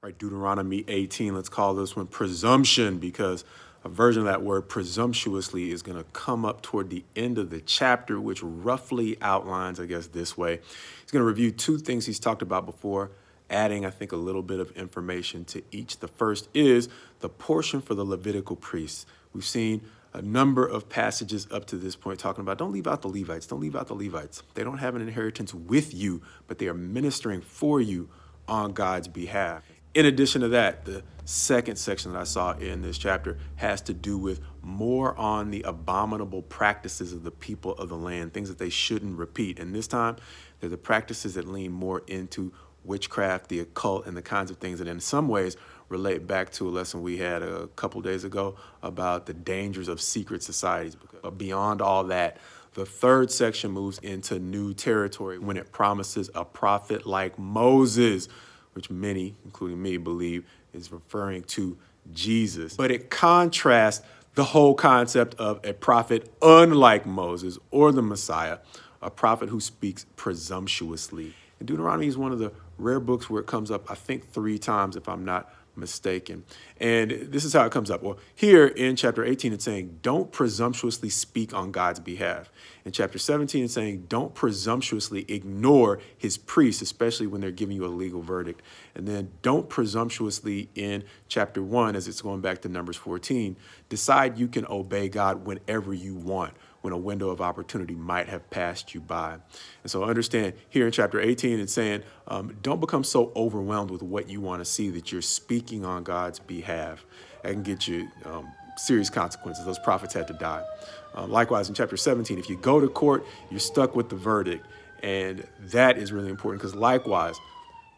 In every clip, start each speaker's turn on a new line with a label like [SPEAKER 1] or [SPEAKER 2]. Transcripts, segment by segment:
[SPEAKER 1] Right, Deuteronomy 18, let's call this one presumption, because a version of that word presumptuously is going to come up toward the end of the chapter, which roughly outlines, I guess, this way. He's going to review two things he's talked about before, adding, I think, a little bit of information to each. The first is the portion for the Levitical priests. We've seen a number of passages up to this point talking about don't leave out the Levites, don't leave out the Levites. They don't have an inheritance with you, but they are ministering for you on God's behalf. In addition to that, the second section that I saw in this chapter has to do with more on the abominable practices of the people of the land, things that they shouldn't repeat. And this time, they're the practices that lean more into witchcraft, the occult, and the kinds of things that in some ways relate back to a lesson we had a couple days ago about the dangers of secret societies. But beyond all that, the third section moves into new territory when it promises a prophet like Moses, which many, including me, believe is referring to Jesus. But it contrasts the whole concept of a prophet unlike Moses or the Messiah, a prophet who speaks presumptuously. And Deuteronomy is one of the rare books where it comes up, I think, 3 times, if I'm not mistaken. And this is how it comes up. Well, here in chapter 18, it's saying, don't presumptuously speak on God's behalf. In chapter 17, it's saying, don't presumptuously ignore his priests, especially when they're giving you a legal verdict. And then don't presumptuously in chapter 1, as it's going back to Numbers 14, decide you can obey God whenever you want, when a window of opportunity might have passed you by. And so understand here in chapter 18, it's saying, don't become so overwhelmed with what you want to see that you're speaking on God's behalf. That can get you serious consequences. Those prophets had to die. Likewise, in chapter 17, if you go to court, you're stuck with the verdict. And that is really important because likewise,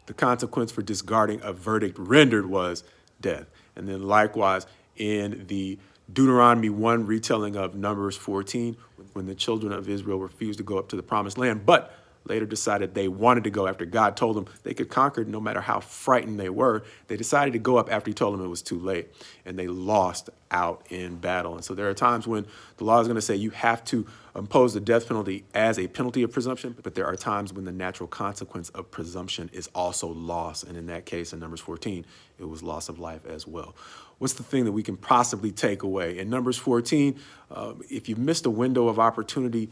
[SPEAKER 1] the consequence for discarding a verdict rendered was death. And then likewise, in the Deuteronomy 1 retelling of Numbers 14, when the children of Israel refused to go up to the promised land, but later decided they wanted to go after God told them they could conquer no matter how frightened they were. They decided to go up after he told them it was too late, and they lost out in battle. And so there are times when the law is going to say you have to impose the death penalty as a penalty of presumption, but there are times when the natural consequence of presumption is also loss. And in that case, in Numbers 14, it was loss of life as well. What's the thing that we can possibly take away? In Numbers 14, if you missed a window of opportunity,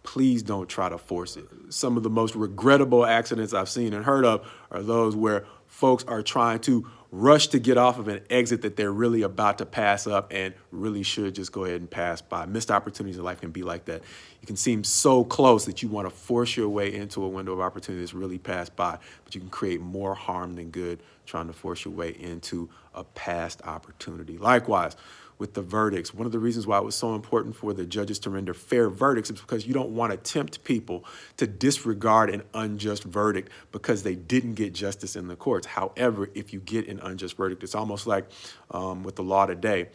[SPEAKER 1] please don't try to force it. Some of the most regrettable accidents I've seen and heard of are those where folks are trying to rush to get off of an exit that they're really about to pass up and really should just go ahead and pass by. Missed opportunities in life can be like that. You can seem so close that you want to force your way into a window of opportunity that's really passed by, but you can create more harm than good trying to force your way into a past opportunity. Likewise, with the verdicts, one of the reasons why it was so important for the judges to render fair verdicts is because you don't want to tempt people to disregard an unjust verdict because they didn't get justice in the courts. However, if you get an unjust verdict, it's almost like with the law today.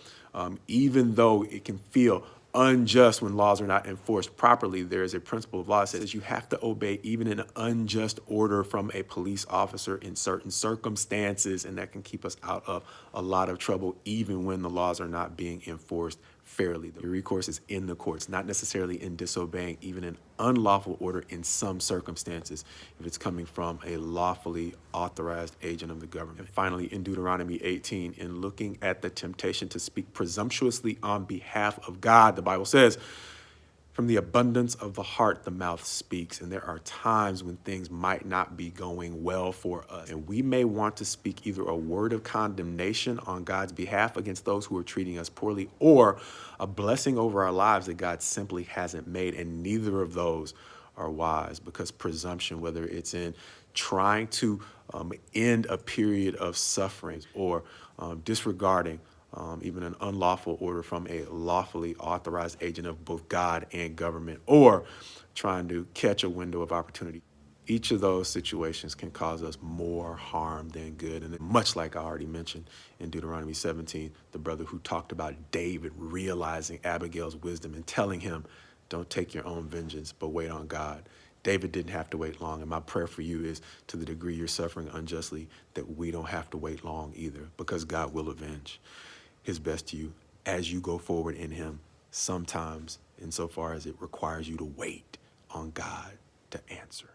[SPEAKER 1] Even though it can feel unjust when laws are not enforced properly, there is a principle of law that says you have to obey even an unjust order from a police officer in certain circumstances, and that can keep us out of a lot of trouble even when the laws are not being enforced fairly. The recourse is in the courts, not necessarily in disobeying even an unlawful order in some circumstances if it's coming from a lawfully authorized agent of the government. And finally, in Deuteronomy 18, in looking at the temptation to speak presumptuously on behalf of God, the Bible says, from the abundance of the heart, the mouth speaks. And there are times when things might not be going well for us. And we may want to speak either a word of condemnation on God's behalf against those who are treating us poorly, or a blessing over our lives that God simply hasn't made. And neither of those are wise, because presumption, whether it's in trying to end a period of suffering or disregarding even an unlawful order from a lawfully authorized agent of both God and government, or trying to catch a window of opportunity. Each of those situations can cause us more harm than good. And much like I already mentioned in Deuteronomy 17, the brother who talked about David realizing Abigail's wisdom and telling him, don't take your own vengeance, but wait on God. David didn't have to wait long. And my prayer for you is, to the degree you're suffering unjustly, that we don't have to wait long either, because God will avenge his best to you as you go forward in him, sometimes insofar as it requires you to wait on God to answer.